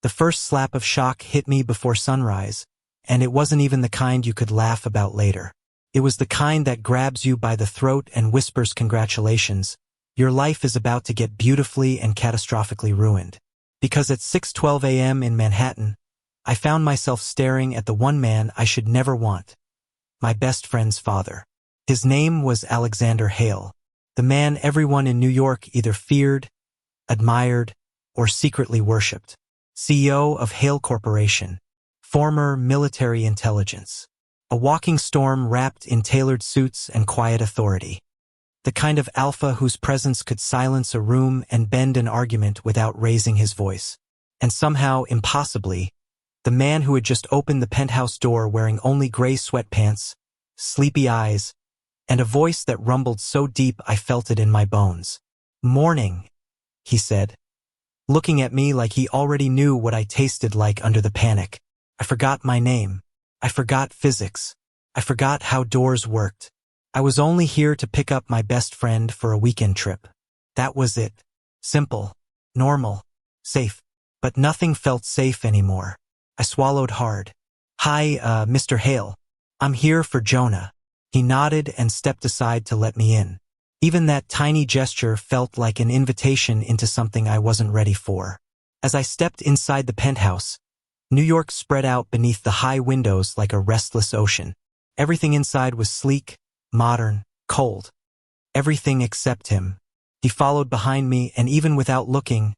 The first slap of shock hit me before sunrise, and it wasn't even the kind you could laugh about later. It was the kind that grabs you by the throat and whispers congratulations. Your life is about to get beautifully and catastrophically ruined. Because at 6:12 a.m. in Manhattan, I found myself staring at the one man I should never want. My best friend's father. His name was Alexander Hale, the man everyone in New York either feared, admired, or secretly worshipped. CEO of Hale Corporation, former military intelligence. A walking storm wrapped in tailored suits and quiet authority. The kind of alpha whose presence could silence a room and bend an argument without raising his voice. And somehow, impossibly, the man who had just opened the penthouse door wearing only gray sweatpants, sleepy eyes, and a voice that rumbled so deep I felt it in my bones. "Morning," he said, looking at me like he already knew what I tasted like under the panic. I forgot my name. I forgot physics. I forgot how doors worked. I was only here to pick up my best friend for a weekend trip. That was it. Simple, normal, safe. But nothing felt safe anymore. I swallowed hard. "Hi, Mr. Hale. I'm here for Jonah." He nodded and stepped aside to let me in. Even that tiny gesture felt like an invitation into something I wasn't ready for. As I stepped inside the penthouse, New York spread out beneath the high windows like a restless ocean. Everything inside was sleek, modern, cold. Everything except him. He followed behind me, and even without looking,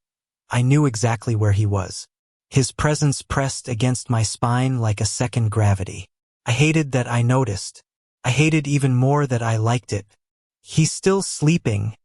I knew exactly where he was. His presence pressed against my spine like a second gravity. I hated that I noticed. I hated even more that I liked it. "He's still sleeping,"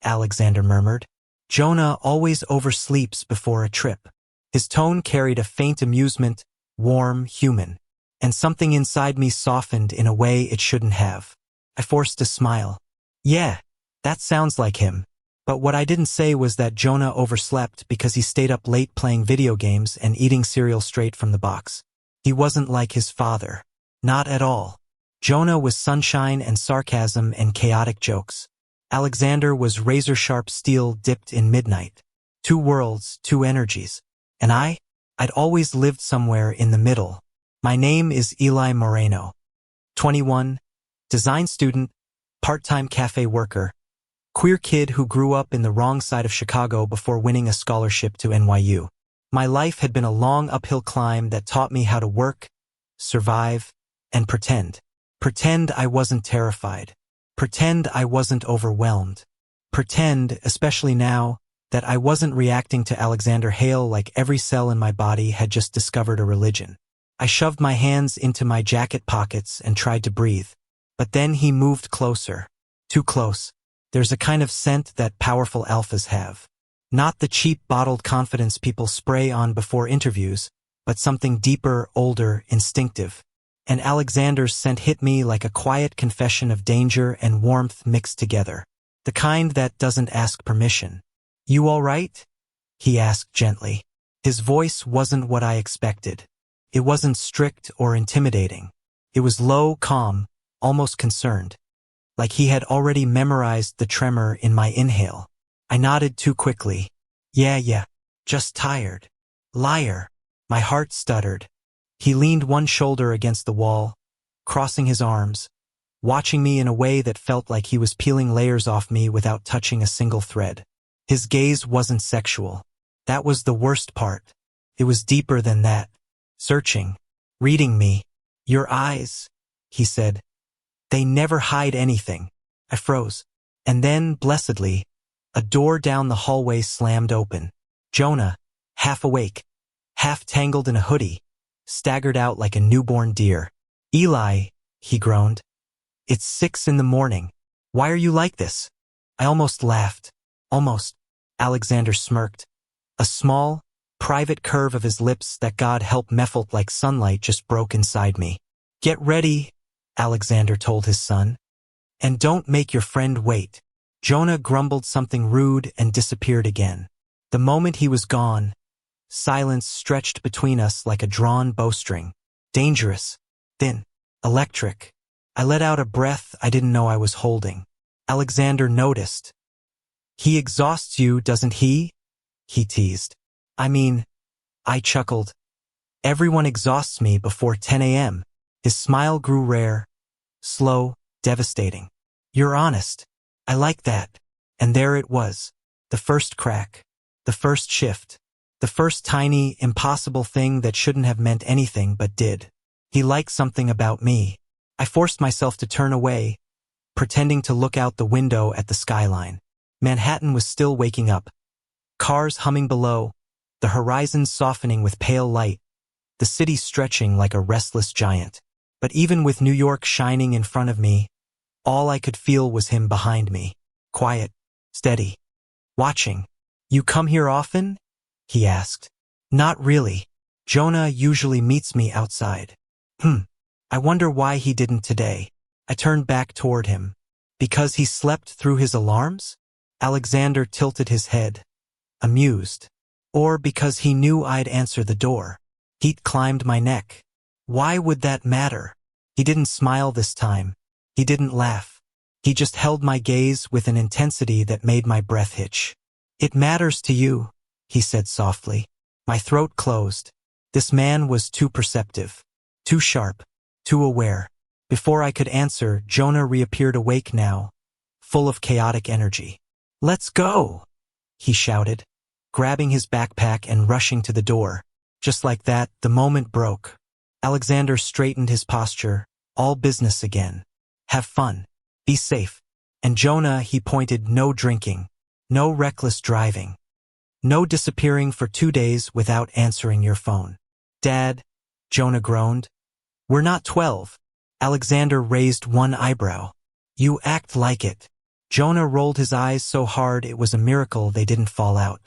Alexander murmured. "Jonah always oversleeps before a trip." His tone carried a faint amusement, warm, human, and something inside me softened in a way it shouldn't have. I forced a smile. "Yeah, that sounds like him." But what I didn't say was that Jonah overslept because he stayed up late playing video games and eating cereal straight from the box. He wasn't like his father. Not at all. Jonah was sunshine and sarcasm and chaotic jokes. Alexander was razor-sharp steel dipped in midnight. Two worlds, two energies. And I'd always lived somewhere in the middle. My name is Eli Moreno. 21, design student, part-time cafe worker, queer kid who grew up in the wrong side of Chicago before winning a scholarship to NYU. My life had been a long uphill climb that taught me how to work, survive, and pretend. Pretend I wasn't terrified. Pretend I wasn't overwhelmed. Pretend, especially now, that I wasn't reacting to Alexander Hale like every cell in my body had just discovered a religion. I shoved my hands into my jacket pockets and tried to breathe. But then he moved closer. Too close. There's a kind of scent that powerful alphas have. Not the cheap bottled confidence people spray on before interviews, but something deeper, older, instinctive. And Alexander's scent hit me like a quiet confession of danger and warmth mixed together. The kind that doesn't ask permission. "You all right?" he asked gently. His voice wasn't what I expected. It wasn't strict or intimidating. It was low, calm, almost concerned. Like he had already memorized the tremor in my inhale. I nodded too quickly. Yeah, just tired." "Liar." My heart stuttered. He leaned one shoulder against the wall, crossing his arms, watching me in a way that felt like he was peeling layers off me without touching a single thread. His gaze wasn't sexual. That was the worst part. It was deeper than that. Searching. Reading me. "Your eyes," he said. "They never hide anything." I froze. And then, blessedly, a door down the hallway slammed open. Jonah, half awake, half tangled in a hoodie, staggered out like a newborn deer. "Eli," he groaned. "It's 6 a.m. Why are you like this?" I almost laughed. Almost. Alexander smirked. A small, private curve of his lips that God help muffled like sunlight just broke inside me. "Get ready," Alexander told his son. "And don't make your friend wait." Jonah grumbled something rude and disappeared again. The moment he was gone, silence stretched between us like a drawn bowstring. Dangerous, thin, electric. I let out a breath I didn't know I was holding. Alexander noticed. "He exhausts you, doesn't he?" he teased. I mean, I chuckled. Everyone exhausts me before 10 a.m. His smile grew rare, slow, devastating. You're honest. I like that. And there it was. The first crack. The first shift. The first tiny, impossible thing that shouldn't have meant anything but did. He liked something about me. I forced myself to turn away, pretending to look out the window at the skyline. Manhattan was still waking up. Cars humming below, the horizon softening with pale light, the city stretching like a restless giant. But even with New York shining in front of me, all I could feel was him behind me. Quiet, steady, watching. You come here often? He asked. Not really. Jonah usually meets me outside. I wonder why he didn't today. I turned back toward him. Because he slept through his alarms? Alexander tilted his head, amused. Or because he knew I'd answer the door. Heat climbed my neck. Why would that matter? He didn't smile this time. He didn't laugh. He just held my gaze with an intensity that made my breath hitch. It matters to you, he said softly. My throat closed. This man was too perceptive, too sharp, too aware. Before I could answer, Jonah reappeared awake now, full of chaotic energy. Let's go, he shouted, grabbing his backpack and rushing to the door. Just like that, the moment broke. Alexander straightened his posture, all business again. Have fun. Be safe. And Jonah, he pointed, no drinking, no reckless driving, no disappearing for 2 days without answering your phone. Dad, Jonah groaned. We're not 12. Alexander raised one eyebrow. You act like it. Jonah rolled his eyes so hard it was a miracle they didn't fall out.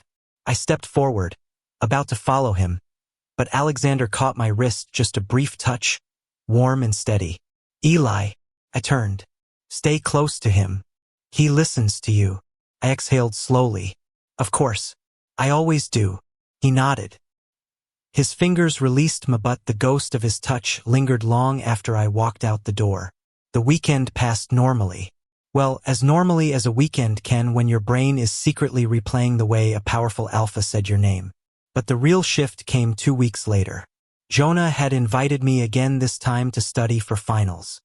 I stepped forward, about to follow him, but Alexander caught my wrist, just a brief touch, warm and steady. Eli, I turned. Stay close to him. He listens to you. I exhaled slowly. Of course. I always do. He nodded. His fingers released me, but the ghost of his touch lingered long after I walked out the door. The weekend passed normally. Well, as normally as a weekend can when your brain is secretly replaying the way a powerful alpha said your name. But the real shift came 2 weeks later. Jonah had invited me again, this time to study for finals.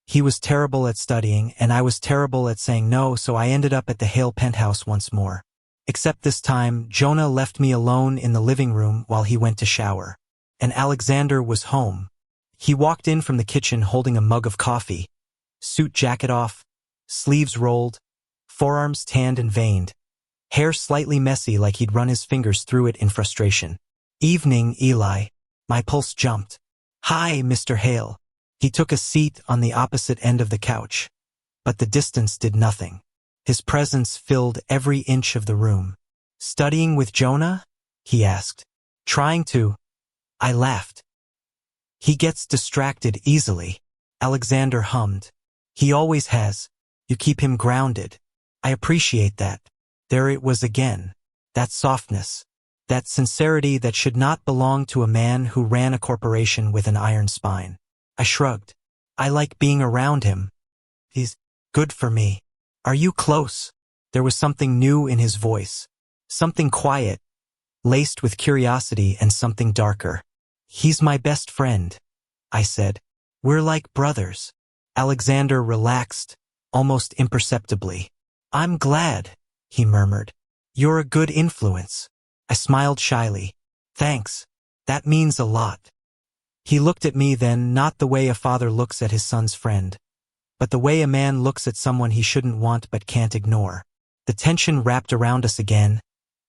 He was terrible at studying, and I was terrible at saying no, so I ended up at the Hale penthouse once more. Except this time, Jonah left me alone in the living room while he went to shower. And Alexander was home. He walked in from the kitchen holding a mug of coffee, suit jacket off, sleeves rolled, forearms tanned and veined, hair slightly messy like he'd run his fingers through it in frustration. Evening, Eli. My pulse jumped. Hi, Mr. Hale. He took a seat on the opposite end of the couch, but the distance did nothing. His presence filled every inch of the room. Studying with Jonah? He asked. Trying to. I laughed. He gets distracted easily. Alexander hummed. He always has. You keep him grounded. I appreciate that. There it was again. That softness. That sincerity that should not belong to a man who ran a corporation with an iron spine. I shrugged. I like being around him. He's good for me. Are you close? There was something new in his voice. Something quiet, laced with curiosity, and something darker. He's my best friend, I said. We're like brothers. Alexander relaxed, almost imperceptibly. I'm glad, he murmured. You're a good influence. I smiled shyly. Thanks. That means a lot. He looked at me then, not the way a father looks at his son's friend, but the way a man looks at someone he shouldn't want but can't ignore. The tension wrapped around us again,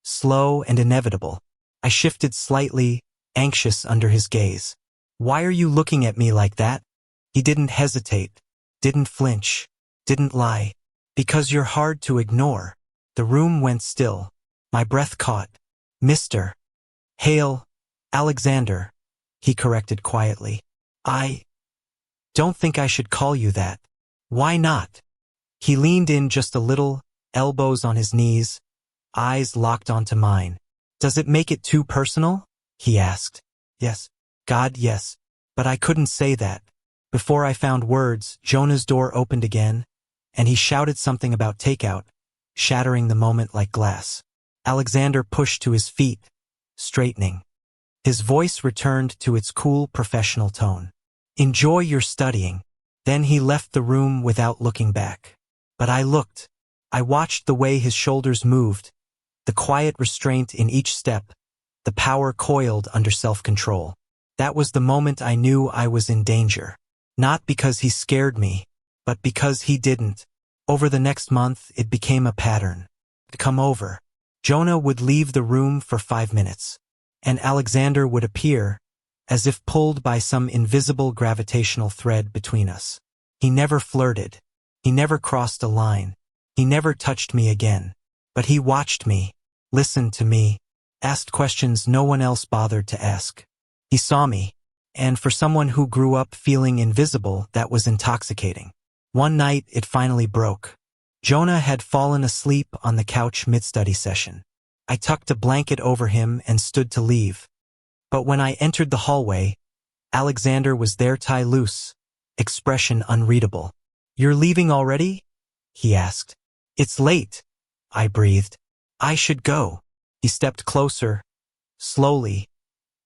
slow and inevitable. I shifted slightly, anxious under his gaze. Why are you looking at me like that? He didn't hesitate, didn't flinch, didn't lie. Because you're hard to ignore. The room went still. My breath caught. Mr. Hale, Alexander, he corrected quietly. I don't think I should call you that. Why not? He leaned in just a little, elbows on his knees, eyes locked onto mine. Does it make it too personal? He asked. Yes. God, yes. But I couldn't say that. Before I found words, Jonah's door opened again, and he shouted something about takeout, shattering the moment like glass. Alexander pushed to his feet, straightening. His voice returned to its cool professional tone. Enjoy your studying. Then he left the room without looking back. But I looked. I watched the way his shoulders moved, the quiet restraint in each step, the power coiled under self-control. That was the moment I knew I was in danger. Not because he scared me, but because he didn't. Over the next month, it became a pattern. To come over. Jonah would leave the room for 5 minutes, and Alexander would appear, as if pulled by some invisible gravitational thread between us. He never flirted. He never crossed a line. He never touched me again. But he watched me, listened to me, asked questions no one else bothered to ask. He saw me, and for someone who grew up feeling invisible, that was intoxicating. One night, it finally broke. Jonah had fallen asleep on the couch mid-study session. I tucked a blanket over him and stood to leave. But when I entered the hallway, Alexander was there, tie loose, expression unreadable. "You're leaving already?" he asked. "It's late," I breathed. "I should go." He stepped closer, slowly,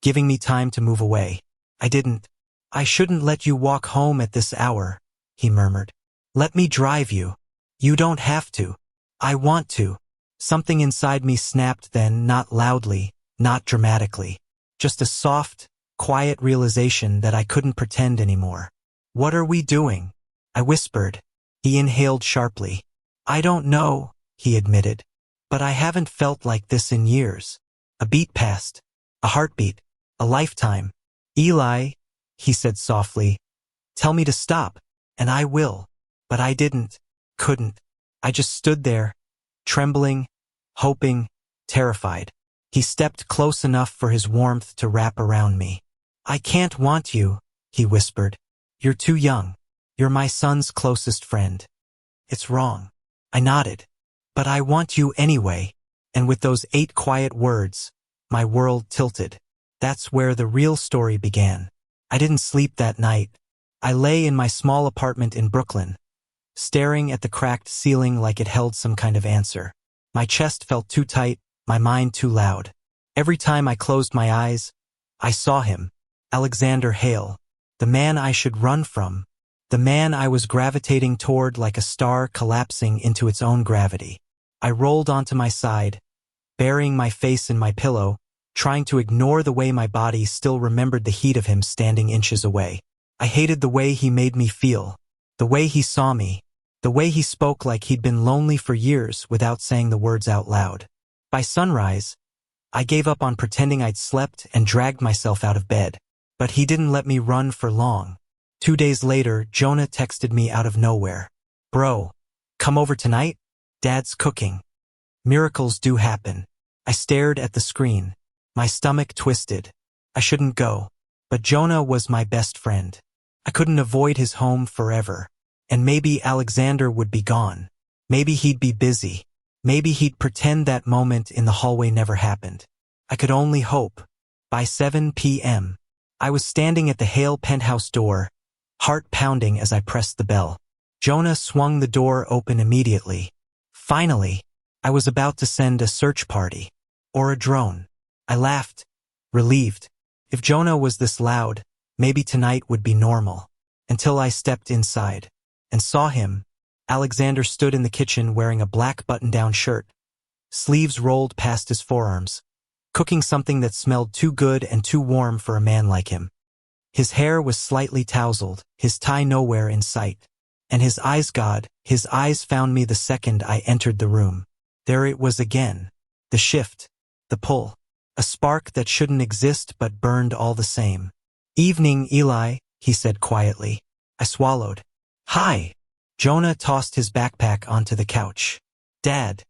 giving me time to move away. I didn't. "I shouldn't let you walk home at this hour," he murmured. "Let me drive you." "You don't have to." "I want to." Something inside me snapped then, not loudly, not dramatically. Just a soft, quiet realization that I couldn't pretend anymore. "What are we doing?" I whispered. He inhaled sharply. "I don't know," he admitted. "But I haven't felt like this in years." A beat passed. A heartbeat. A lifetime. "Eli," he said softly, "tell me to stop, and I will." But I didn't. Couldn't. I just stood there, trembling, hoping, terrified. He stepped close enough for his warmth to wrap around me. "I can't want you," he whispered. "You're too young. You're my son's closest friend." "It's wrong." I nodded. "But I want you anyway." And with those 8 quiet words, my world tilted. That's where the real story began. I didn't sleep that night. I lay in my small apartment in Brooklyn, staring at the cracked ceiling like it held some kind of answer. My chest felt too tight, my mind too loud. Every time I closed my eyes, I saw him, Alexander Hale, the man I should run from, the man I was gravitating toward like a star collapsing into its own gravity. I rolled onto my side, burying my face in my pillow, trying to ignore the way my body still remembered the heat of him standing inches away. I hated the way he made me feel, the way he saw me, the way he spoke like he'd been lonely for years without saying the words out loud. By sunrise, I gave up on pretending I'd slept and dragged myself out of bed. But he didn't let me run for long. 2 days later, Jonah texted me out of nowhere. "Bro, come over tonight? Dad's cooking." Miracles do happen. I stared at the screen. My stomach twisted. I shouldn't go. But Jonah was my best friend. I couldn't avoid his home forever. And maybe Alexander would be gone. Maybe he'd be busy. Maybe he'd pretend that moment in the hallway never happened. I could only hope. By 7 p.m., I was standing at the Hale penthouse door, heart pounding as I pressed the bell. Jonah swung the door open immediately. Finally, I was about to send a search party. Or a drone. I laughed, relieved. If Jonah was this loud, maybe tonight would be normal. Until I stepped inside and saw him. Alexander stood in the kitchen wearing a black button-down shirt, sleeves rolled past his forearms, cooking something that smelled too good and too warm for a man like him. His hair was slightly tousled, his tie nowhere in sight. And his eyes found me the second I entered the room. There it was again. The shift, the pull, a spark that shouldn't exist but burned all the same. "Evening, Eli," he said quietly. I swallowed. "Hi." Jonah tossed his backpack onto the couch. "Dad,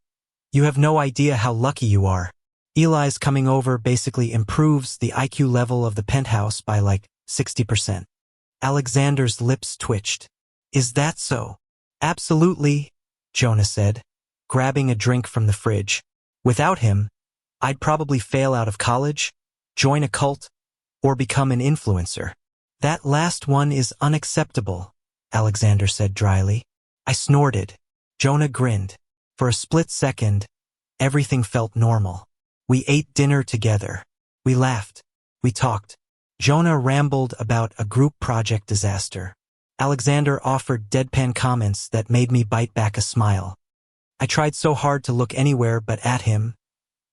you have no idea how lucky you are. Eli's coming over basically improves the IQ level of the penthouse by like 60%. Alexander's lips twitched. "Is that so?" "Absolutely," Jonah said, grabbing a drink from the fridge. "Without him, I'd probably fail out of college, join a cult, or become an influencer." "That last one is unacceptable," Alexander said dryly. I snorted. Jonah grinned. For a split second, everything felt normal. We ate dinner together. We laughed. We talked. Jonah rambled about a group project disaster. Alexander offered deadpan comments that made me bite back a smile. I tried so hard to look anywhere but at him,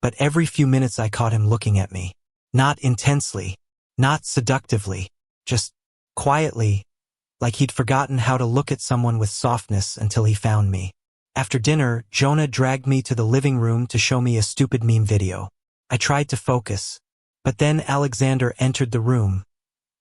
but every few minutes I caught him looking at me. Not intensely, not seductively, just quietly, like he'd forgotten how to look at someone with softness until he found me. After dinner, Jonah dragged me to the living room to show me a stupid meme video. I tried to focus, but then Alexander entered the room,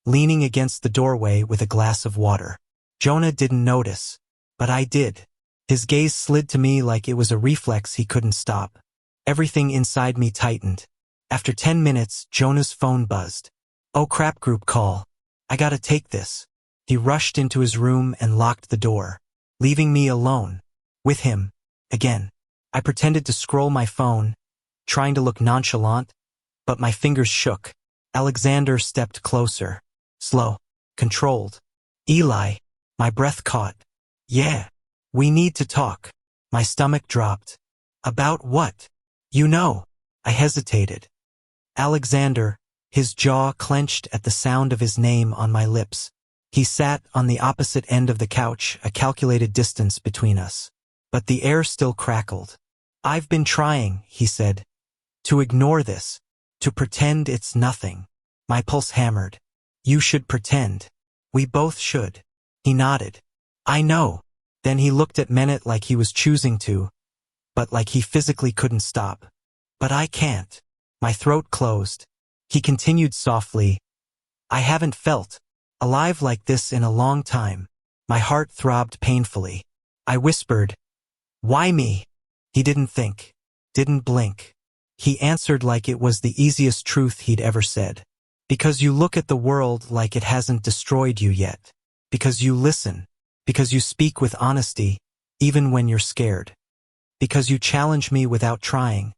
leaning against the doorway with a glass of water. Jonah didn't notice, but I did. His gaze slid to me like it was a reflex he couldn't stop. Everything inside me tightened. After 10 minutes, Jonah's phone buzzed. "Oh crap, group call. I gotta take this." He rushed into his room and locked the door, leaving me alone, with him, again. I pretended to scroll my phone, trying to look nonchalant, but my fingers shook. Alexander stepped closer. Slow, controlled. "Eli." My breath caught. "Yeah. We need to talk." My stomach dropped. "About what?" "You know." I hesitated. Alexander, his jaw clenched at the sound of his name on my lips. He sat on the opposite end of the couch, a calculated distance between us. But the air still crackled. "I've been trying," he said, "to ignore this, to pretend it's nothing." My pulse hammered. "You should pretend. We both should." He nodded. "I know." Then he looked at Menet like he was choosing to, but like he physically couldn't stop. "But I can't." My throat closed. He continued softly, "I haven't felt alive like this in a long time." My heart throbbed painfully. I whispered, "Why me?" He didn't think, didn't blink. He answered like it was the easiest truth he'd ever said. "Because you look at the world like it hasn't destroyed you yet. Because you listen. Because you speak with honesty, even when you're scared. Because you challenge me without trying.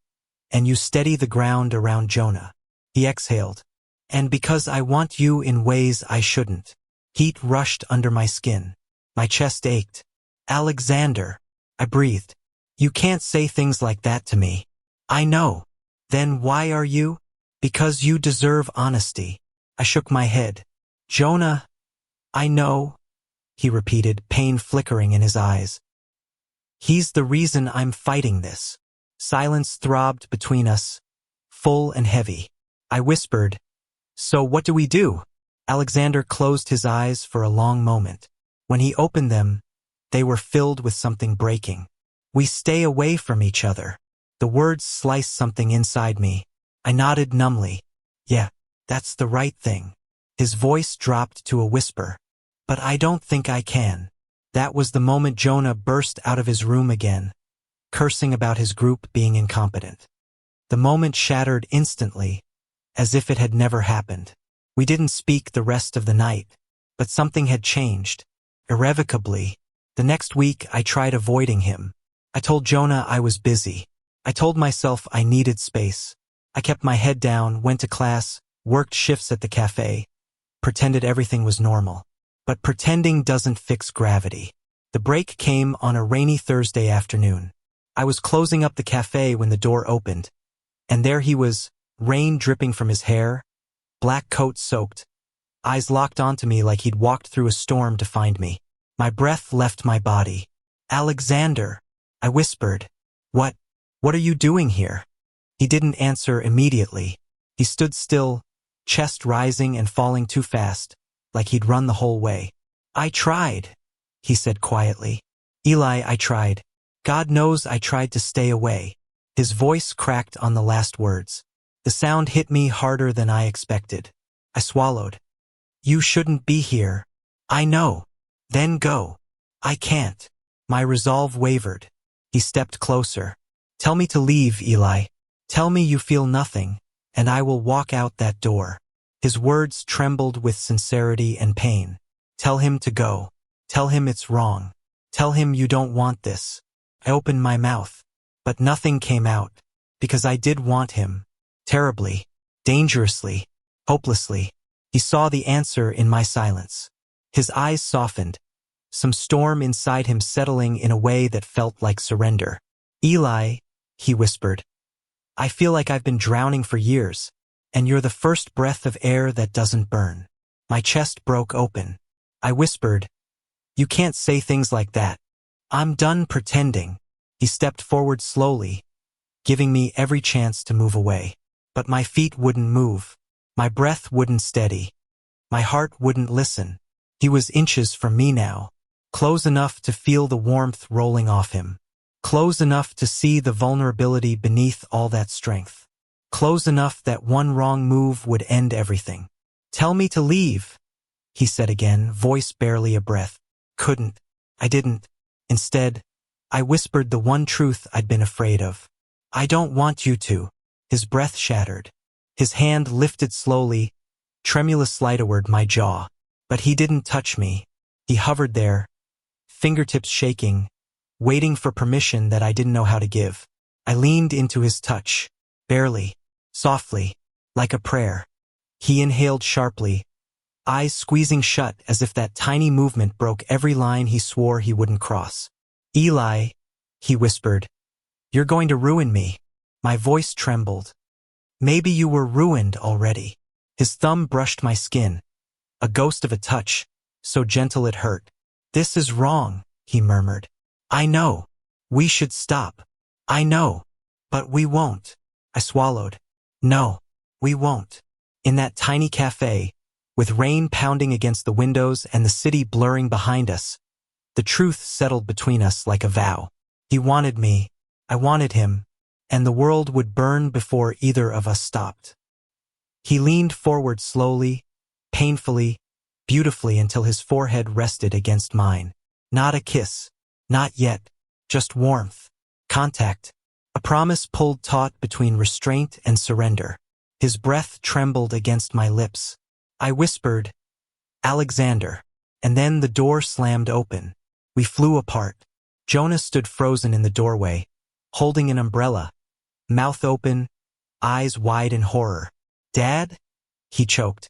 And you steady the ground around Jonah." He exhaled. "And because I want you in ways I shouldn't." Heat rushed under my skin. My chest ached. "Alexander," I breathed. "You can't say things like that to me." "I know." "Then why are you?" "Because you deserve honesty." I shook my head. "Jonah, I know," he repeated, pain flickering in his eyes. "He's the reason I'm fighting this." Silence throbbed between us, full and heavy. I whispered, "So what do we do?" Alexander closed his eyes for a long moment. When he opened them, they were filled with something breaking. "We stay away from each other." The words sliced something inside me. I nodded numbly. "Yeah, that's the right thing." His voice dropped to a whisper. "But I don't think I can." That was the moment Jonah burst out of his room again, cursing about his group being incompetent. The moment shattered instantly, as if it had never happened. We didn't speak the rest of the night, but something had changed, irrevocably. The next week I tried avoiding him. I told Jonah I was busy. I told myself I needed space. I kept my head down, went to class, worked shifts at the cafe, pretended everything was normal. But pretending doesn't fix gravity. The break came on a rainy Thursday afternoon. I was closing up the cafe when the door opened, and there he was, rain dripping from his hair, black coat soaked, eyes locked onto me like he'd walked through a storm to find me. My breath left my body. "Alexander," I whispered. What are you doing here?" He didn't answer immediately. He stood still, chest rising and falling too fast, like he'd run the whole way. "I tried," he said quietly. "Eli, I tried. God knows I tried to stay away." His voice cracked on the last words. The sound hit me harder than I expected. I swallowed. "You shouldn't be here." "I know." "Then go." "I can't." My resolve wavered. He stepped closer. "Tell me to leave, Eli. Tell me you feel nothing, and I will walk out that door." His words trembled with sincerity and pain. "Tell him to go. Tell him it's wrong. Tell him you don't want this." I opened my mouth, but nothing came out, because I did want him. Terribly, dangerously, hopelessly. He saw the answer in my silence. His eyes softened, some storm inside him settling in a way that felt like surrender. "Eli," he whispered, "I feel like I've been drowning for years. And you're the first breath of air that doesn't burn. My chest broke open. I whispered, "You can't say things like that. I'm done pretending." He stepped forward slowly, giving me every chance to move away. But my feet wouldn't move. My breath wouldn't steady. My heart wouldn't listen. He was inches from me now, close enough to feel the warmth rolling off him, close enough to see the vulnerability beneath all that strength, close enough that one wrong move would end everything. "Tell me to leave," he said again, voice barely a breath. Couldn't. I didn't. Instead, I whispered the one truth I'd been afraid of. "I don't want you to." His breath shattered. His hand lifted slowly, tremulous lightward my jaw. But he didn't touch me. He hovered there, fingertips shaking, waiting for permission that I didn't know how to give. I leaned into his touch, barely, softly, like a prayer. He inhaled sharply, eyes squeezing shut as if that tiny movement broke every line he swore he wouldn't cross. "Eli," he whispered, "you're going to ruin me." My voice trembled. "Maybe you were ruined already." His thumb brushed my skin, a ghost of a touch, so gentle it hurt. "This is wrong," he murmured. "I know. We should stop. I know. But we won't." I swallowed. "No, we won't." In that tiny cafe, with rain pounding against the windows and the city blurring behind us, the truth settled between us like a vow. He wanted me, I wanted him, and the world would burn before either of us stopped. He leaned forward slowly, painfully, beautifully until his forehead rested against mine. Not a kiss. Not yet. Just warmth. Contact. A promise pulled taut between restraint and surrender. His breath trembled against my lips. I whispered, "Alexander." And then the door slammed open. We flew apart. Jonah stood frozen in the doorway, holding an umbrella, mouth open, eyes wide in horror. "Dad?" he choked.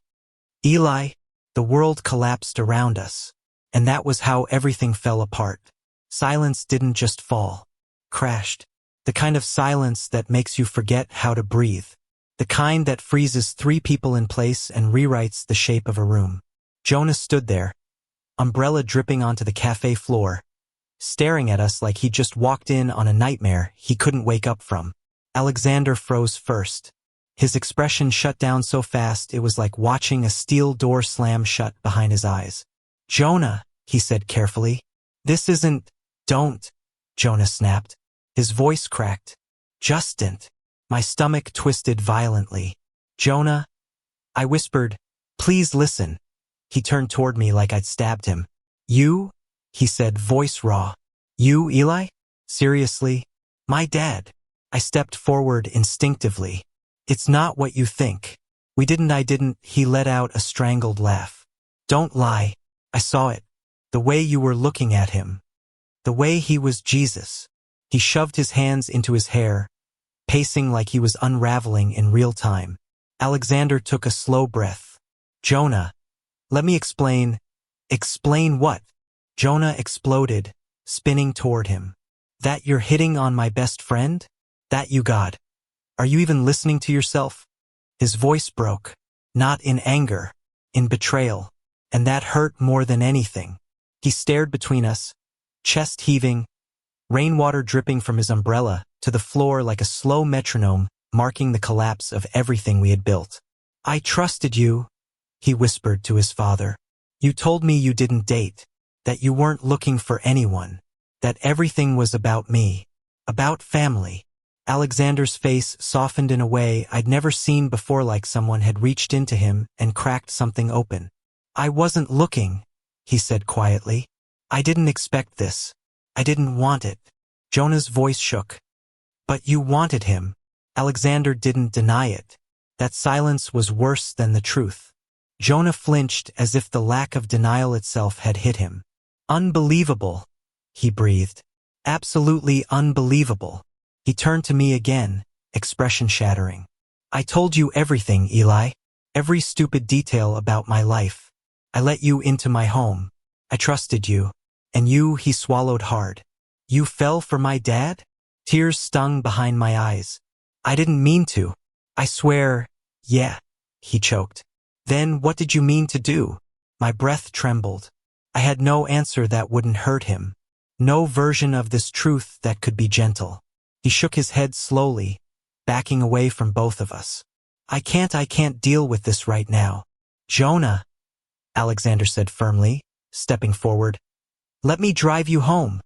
"Eli." The world collapsed around us. And that was how everything fell apart. Silence didn't just fall. Crashed. The kind of silence that makes you forget how to breathe. The kind that freezes 3 people in place and rewrites the shape of a room. Jonah stood there, umbrella dripping onto the cafe floor, staring at us like he'd just walked in on a nightmare he couldn't wake up from. Alexander froze first. His expression shut down so fast it was like watching a steel door slam shut behind his eyes. "Jonah," he said carefully. "This isn't—" "Don't," Jonah snapped. His voice cracked. "Justin." My stomach twisted violently. "Jonah," I whispered, "please listen." He turned toward me like I'd stabbed him. "You?" he said, voice raw. "You, Eli? Seriously? My dad?" I stepped forward instinctively. "It's not what you think. I didn't, he let out a strangled laugh. "Don't lie. I saw it. The way you were looking at him. The way he was Jesus." He shoved his hands into his hair, pacing like he was unraveling in real time. Alexander took a slow breath. "Jonah, let me explain." "Explain what?" Jonah exploded, spinning toward him. "That you're hitting on my best friend? That you got. Are you even listening to yourself?" His voice broke. Not in anger, in betrayal. And that hurt more than anything. He stared between us, chest heaving, rainwater dripping from his umbrella, to the floor like a slow metronome, marking the collapse of everything we had built. "I trusted you," he whispered to his father. "You told me you didn't date, that you weren't looking for anyone, that everything was about me, about family." Alexander's face softened in a way I'd never seen before, like someone had reached into him and cracked something open. "I wasn't looking," he said quietly. "I didn't expect this. I didn't want it." Jonah's voice shook. "But you wanted him." Alexander didn't deny it. That silence was worse than the truth. Jonah flinched as if the lack of denial itself had hit him. "Unbelievable," he breathed. "Absolutely unbelievable." He turned to me again, expression shattering. "I told you everything, Eli. Every stupid detail about my life. I let you into my home. I trusted you. And you," he swallowed hard. "You fell for my dad?" Tears stung behind my eyes. "I didn't mean to. I swear, Yeah, he choked. Then what did you mean to do? My breath trembled. I had no answer that wouldn't hurt him. No version of this truth that could be gentle. He shook his head slowly, backing away from both of us. I can't deal with this right now. Jonah, Alexander said firmly, stepping forward. Let me drive you home.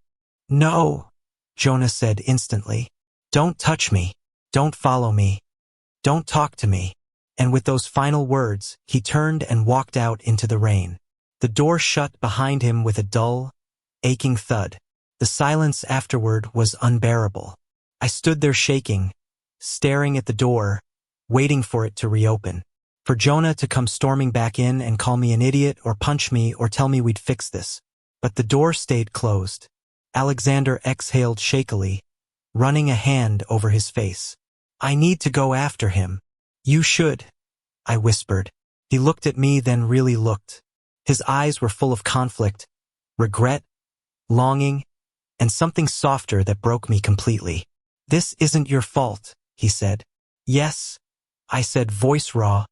No, Jonah said instantly. Don't touch me. Don't follow me. Don't talk to me. And with those final words, he turned and walked out into the rain. The door shut behind him with a dull, aching thud. The silence afterward was unbearable. I stood there shaking, staring at the door, waiting for it to reopen. For Jonah to come storming back in and call me an idiot or punch me or tell me we'd fix this. But the door stayed closed. Alexander exhaled shakily, running a hand over his face. I need to go after him. You should, I whispered. He looked at me, then really looked. His eyes were full of conflict, regret, longing, and something softer that broke me completely. This isn't your fault, he said. Yes, I said, voice raw.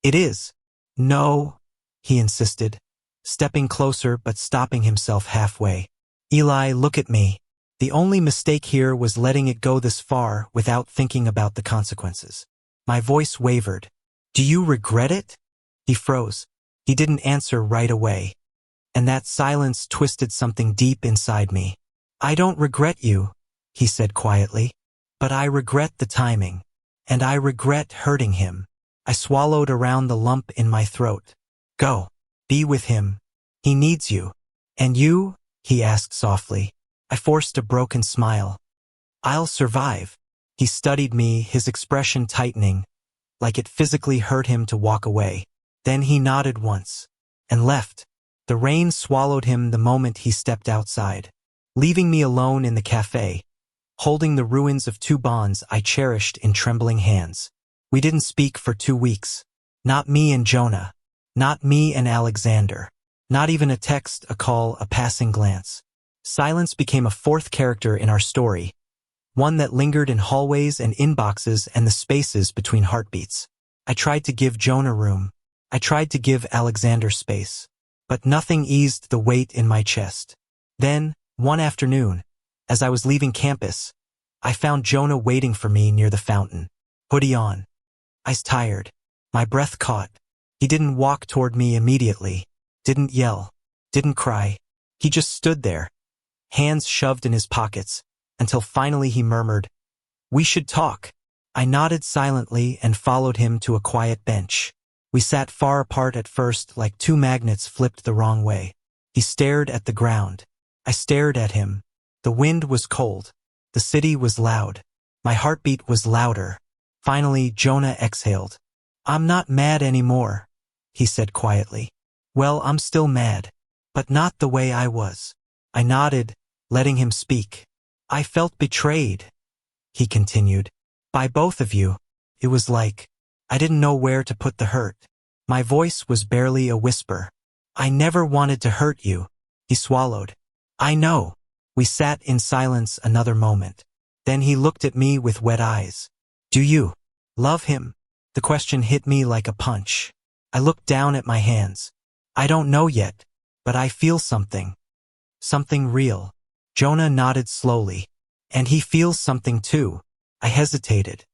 It is. No, he insisted, stepping closer but stopping himself halfway. Eli, look at me. The only mistake here was letting it go this far without thinking about the consequences. My voice wavered. Do you regret it? He froze. He didn't answer right away. And that silence twisted something deep inside me. I don't regret you, he said quietly. But I regret the timing. And I regret hurting him. I swallowed around the lump in my throat. Go. Be with him. He needs you. And you? He asked softly. I forced a broken smile. I'll survive. He studied me, his expression tightening, like it physically hurt him to walk away. Then he nodded once and left. The rain swallowed him the moment he stepped outside, leaving me alone in the cafe, holding the ruins of two bonds I cherished in trembling hands. We didn't speak for 2 weeks. Not me and Jonah. Not me and Alexander. Not even a text, a call, a passing glance. Silence became a fourth character in our story, one that lingered in hallways and inboxes and the spaces between heartbeats. I tried to give Jonah room. I tried to give Alexander space. But nothing eased the weight in my chest. Then, one afternoon, as I was leaving campus, I found Jonah waiting for me near the fountain, hoodie on, eyes tired, my breath caught. He didn't walk toward me immediately, didn't yell, didn't cry. He just stood there, hands shoved in his pockets, until finally he murmured, "We should talk." I nodded silently and followed him to a quiet bench. We sat far apart at first, like two magnets flipped the wrong way. He stared at the ground. I stared at him. The wind was cold. The city was loud. My heartbeat was louder. Finally, Jonah exhaled. "I'm not mad anymore," he said quietly. "Well, I'm still mad, but not the way I was." I nodded, letting him speak. "I felt betrayed," he continued, "by both of you. It was like I didn't know where to put the hurt." My voice was barely a whisper. "I never wanted to hurt you." He swallowed. "I know." We sat in silence another moment. Then he looked at me with wet eyes. "Do you love him?" The question hit me like a punch. I looked down at my hands. "I don't know yet, but I feel something. Something real." Jonah nodded slowly. "And he feels something too." I hesitated.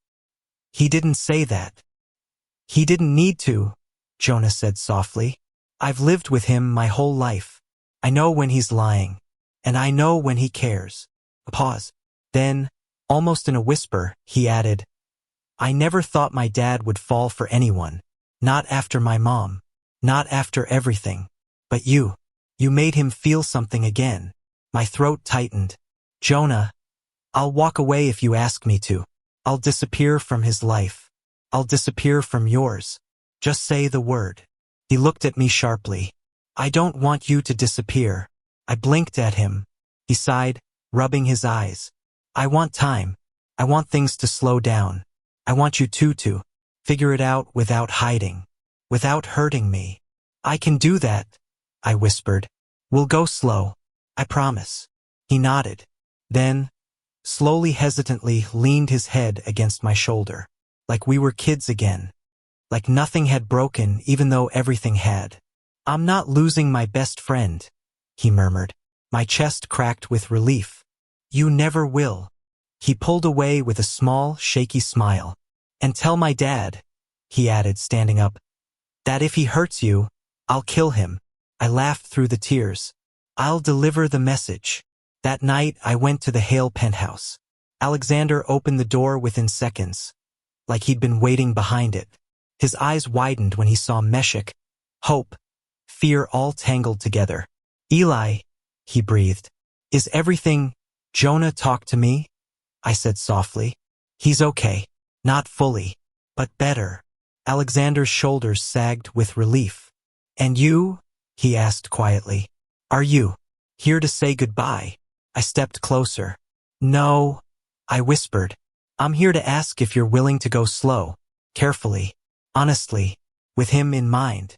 "He didn't say that." "He didn't need to," Jonah said softly. "I've lived with him my whole life. I know when he's lying, and I know when he cares." A pause. Then, almost in a whisper, he added, "I never thought my dad would fall for anyone. Not after my mom. Not after everything. But you made him feel something again." My throat tightened. "Jonah, I'll walk away if you ask me to. I'll disappear from his life. I'll disappear from yours. Just say the word." He looked at me sharply. "I don't want you to disappear." I blinked at him. He sighed, rubbing his eyes. "I want time. I want things to slow down. I want you to figure it out without hiding, without hurting me." "I can do that," I whispered. "We'll go slow. I promise." He nodded. Then, slowly, hesitantly, leaned his head against my shoulder, like we were kids again. like nothing had broken even though everything had. "I'm not losing my best friend," he murmured. My chest cracked with relief. "You never will." He pulled away with a small, shaky smile. "And tell my dad," he added, standing up, "that if he hurts you, I'll kill him." I laughed through the tears. "I'll deliver the message." That night, I went to the Hale penthouse. Alexander opened the door within seconds, like he'd been waiting behind it. His eyes widened when he saw Meshach, hope, fear all tangled together. "Eli," he breathed. "Is everything—" "Jonah talked to me," I said softly. "He's okay. Not fully, but better." Alexander's shoulders sagged with relief. "And you?" he asked quietly. "Are you here to say goodbye?" I stepped closer. "No," I whispered. "I'm here to ask if you're willing to go slow, carefully, honestly, with him in mind.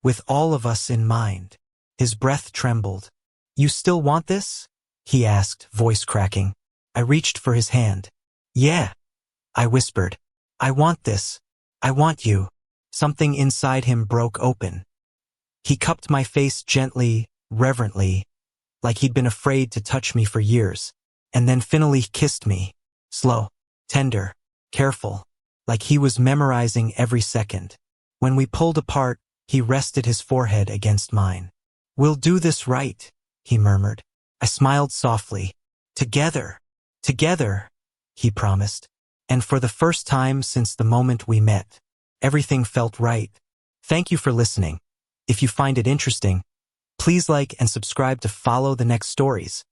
With all of us in mind." His breath trembled. "You still want this?" he asked, voice cracking. I reached for his hand. "Yeah," I whispered. "I want this. I want you." Something inside him broke open. He cupped my face gently, reverently, like he'd been afraid to touch me for years, and then finally kissed me. Slow, tender, careful, like he was memorizing every second. When we pulled apart, he rested his forehead against mine. "We'll do this right," he murmured. I smiled softly. "Together, together," he promised. And for the first time since the moment we met, everything felt right. Thank you for listening. If you find it interesting, please like and subscribe to follow the next stories.